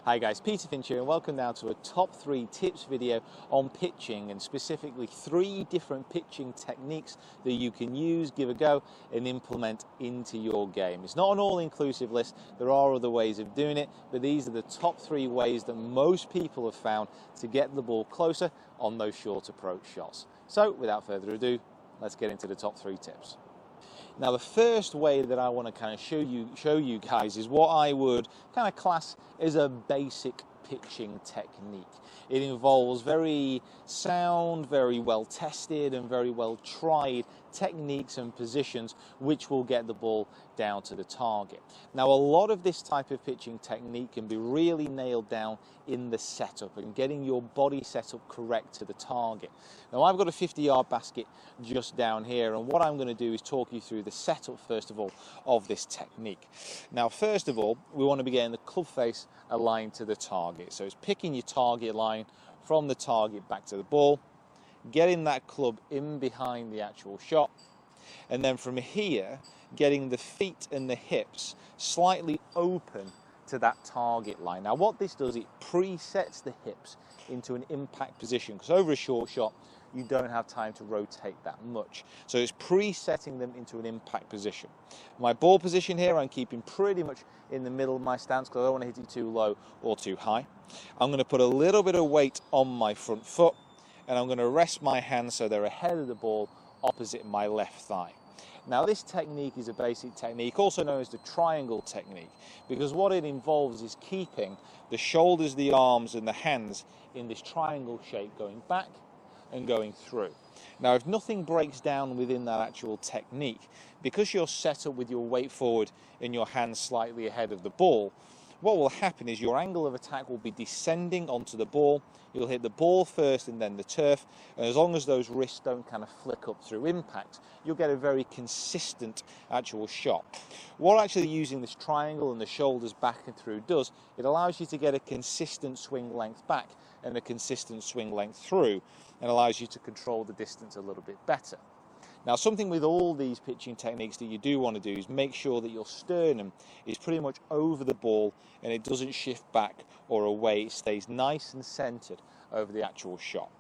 Hi guys, Peter Finch here and welcome now to a top 3 tips video on pitching, and specifically 3 different pitching techniques that you can use, give a go and implement into your game. It's not an all-inclusive list, there are other ways of doing it, but these are the top 3 ways that most people have found to get the ball closer on those short approach shots. So without further ado, let's get into the top 3 tips. Now the first way that I want to kind of show you guys is what I would kind of class as a basic pitching technique. It involves very sound, very well tested and very well tried techniques and positions which will get the ball down to the target. Now a lot of this type of pitching technique can be really nailed down in the setup and getting your body set up correct to the target. Now I've got a 50-yard basket just down here, and what I'm going to do is talk you through the setup first of all of this technique. Now first of all, we want to be getting the club face aligned to the target. So it's picking your target line from the target back to the ball, getting that club in behind the actual shot, and then from here getting the feet and the hips slightly open to that target line. Now what this does, it presets the hips into an impact position, because over a short shot you don't have time to rotate that much. So it's presetting them into an impact position. My ball position here, I'm keeping pretty much in the middle of my stance because I don't want to hit it too low or too high. I'm going to put a little bit of weight on my front foot, and I'm going to rest my hands so they're ahead of the ball opposite my left thigh. Now this technique is a basic technique, also known as the triangle technique, because what it involves is keeping the shoulders, the arms and the hands in this triangle shape, going back and going through. Now if nothing breaks down within that actual technique, because you're set up with your weight forward and your hands slightly ahead of the ball, what will happen is your angle of attack will be descending onto the ball. You'll hit the ball first and then the turf, and as long as those wrists don't kind of flick up through impact, you'll get a very consistent actual shot. What actually using this triangle and the shoulders back and through does, it allows you to get a consistent swing length back and a consistent swing length through, and allows you to control the distance a little bit better. Now something with all these pitching techniques that you do want to do is make sure that your sternum is pretty much over the ball and it doesn't shift back or away. It stays nice and centered over the actual shot.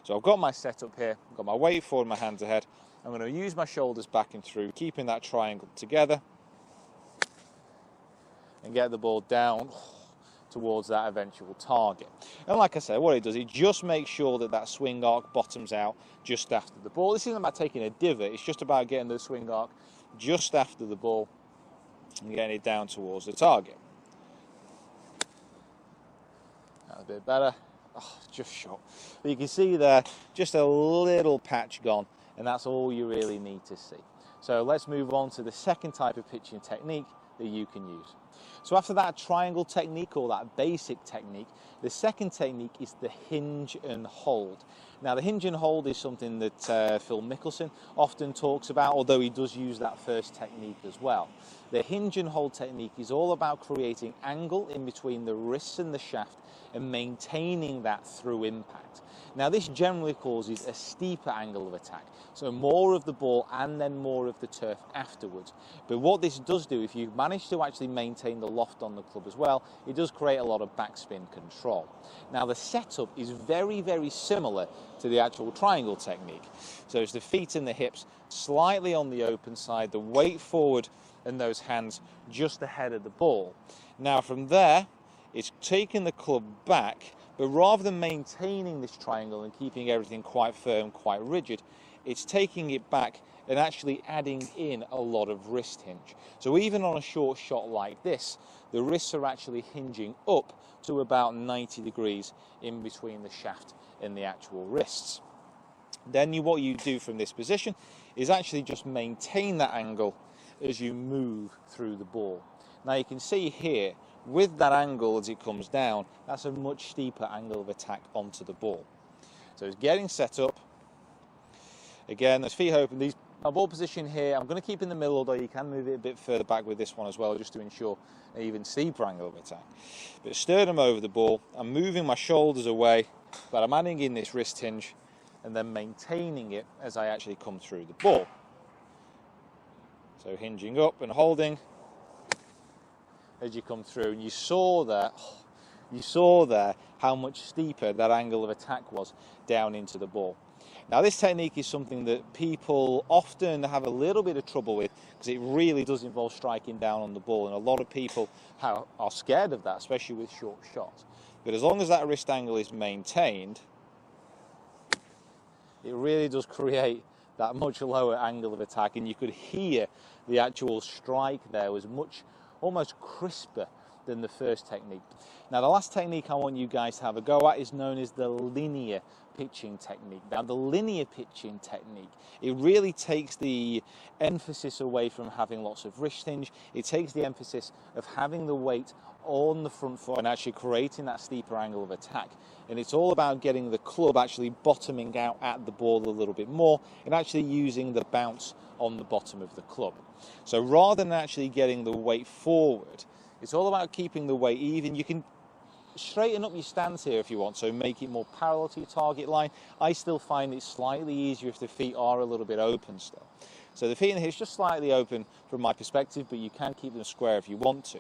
So I've got my setup here, I've got my weight forward, my hands ahead. I'm going to use my shoulders back and through, keeping that triangle together, and get the ball down towards that eventual target. And like I said, what it does, it just makes sure that that swing arc bottoms out just after the ball. This isn't about taking a divot, it's just about getting the swing arc just after the ball and getting it down towards the target. That's a bit better. Oh, just short. But you can see there, just a little patch gone, and that's all you really need to see. So let's move on to the second type of pitching technique that you can use. So after that triangle technique, or that basic technique, the second technique is the hinge and hold. Now the hinge and hold is something that Phil Mickelson often talks about, although he does use that first technique as well. The hinge and hold technique is all about creating angle in between the wrists and the shaft and maintaining that through impact. Now this generally causes a steeper angle of attack, so more of the ball and then more of the turf afterwards. But what this does do, if you manage to actually maintain the loft on the club as well, it does create a lot of backspin control. Now the setup is very, very similar to the actual triangle technique. So it's the feet and the hips slightly on the open side, the weight forward and those hands just ahead of the ball. Now from there, it's taking the club back, but rather than maintaining this triangle and keeping everything quite firm, quite rigid, it's taking it back and actually adding in a lot of wrist hinge. So even on a short shot like this, the wrists are actually hinging up to about 90 degrees in between the shaft and the actual wrists. Then what you do from this position is actually just maintain that angle as you move through the ball. Now you can see here, with that angle as it comes down, that's a much steeper angle of attack onto the ball. So it's getting set up. Again, those feet open. My ball position here, I'm going to keep in the middle, although you can move it a bit further back with this one as well, just to ensure an even steeper angle of attack. But sternum over the ball, I'm moving my shoulders away, but I'm adding in this wrist hinge and then maintaining it as I actually come through the ball. So hinging up and holding as you come through, and you saw that you saw there how much steeper that angle of attack was down into the ball. Now this technique is something that people often have a little bit of trouble with because it really does involve striking down on the ball, and a lot of people are scared of that, especially with short shots. But as long as that wrist angle is maintained, it really does create that much lower angle of attack, and you could hear the actual strike there was almost crisper than the first technique. Now the last technique I want you guys to have a go at is known as the linear pitching technique. Now the linear pitching technique, it really takes the emphasis away from having lots of wrist hinge. It takes the emphasis of having the weight on the front foot and actually creating that steeper angle of attack. And it's all about getting the club actually bottoming out at the ball a little bit more and actually using the bounce on the bottom of the club. So rather than actually getting the weight forward, it's all about keeping the weight even. You can straighten up your stance here if you want, so make it more parallel to your target line. I still find it slightly easier if the feet are a little bit open still. So the feet in here is just slightly open from my perspective, but you can keep them square if you want to.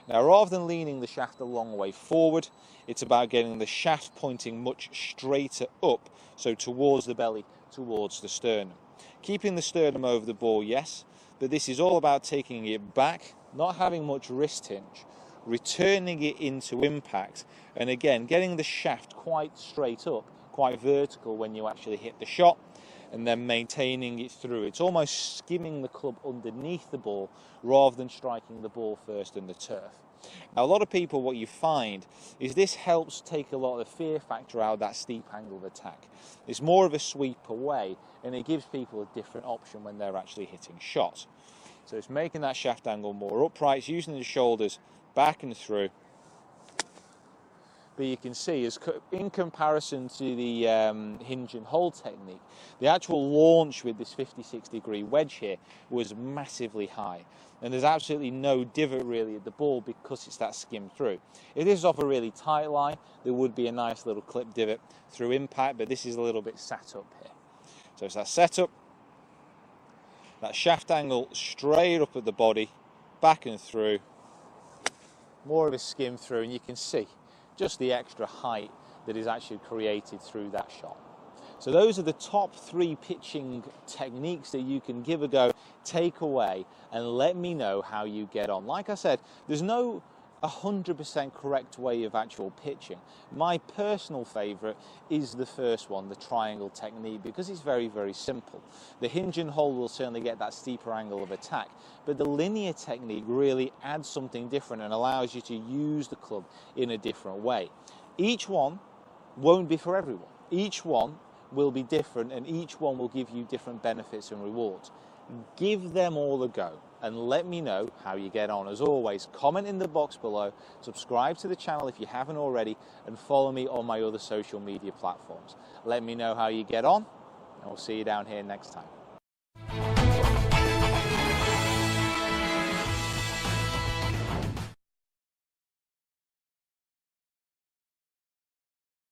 Now rather than leaning the shaft a long way forward, it's about getting the shaft pointing much straighter up, so towards the belly, towards the sternum. Keeping the sternum over the ball, yes, but this is all about taking it back, not having much wrist hinge, returning it into impact, and again getting the shaft quite straight up, quite vertical when you actually hit the shot, and then maintaining it through. It's almost skimming the club underneath the ball rather than striking the ball first in the turf. Now a lot of people, what you find is this helps take a lot of the fear factor out of that steep angle of attack. It's more of a sweep away, and it gives people a different option when they're actually hitting shots. So it's making that shaft angle more upright, it's using the shoulders back and through. But you can see, in comparison to the hinge and hold technique, the actual launch with this 56-degree wedge here was massively high. And there's absolutely no divot really at the ball because it's that skim through. If this is off a really tight line, there would be a nice little clip divot through impact, but this is a little bit sat up here. So it's that setup, that shaft angle straight up at the body, back and through, more of a skim through, and you can see just the extra height that is actually created through that shot. So those are the top 3 pitching techniques that you can give a go, take away, and let me know how you get on. Like I said, there's no 100% correct way of actual pitching. My personal favourite is the first one, the triangle technique, because it's very, very simple. The hinge and hold will certainly get that steeper angle of attack, but the linear technique really adds something different and allows you to use the club in a different way. Each one won't be for everyone. Each one will be different, and each one will give you different benefits and rewards. Give them all a go and let me know how you get on. As always, comment in the box below, subscribe to the channel if you haven't already, and follow me on my other social media platforms. Let me know how you get on, and we'll see you down here next time.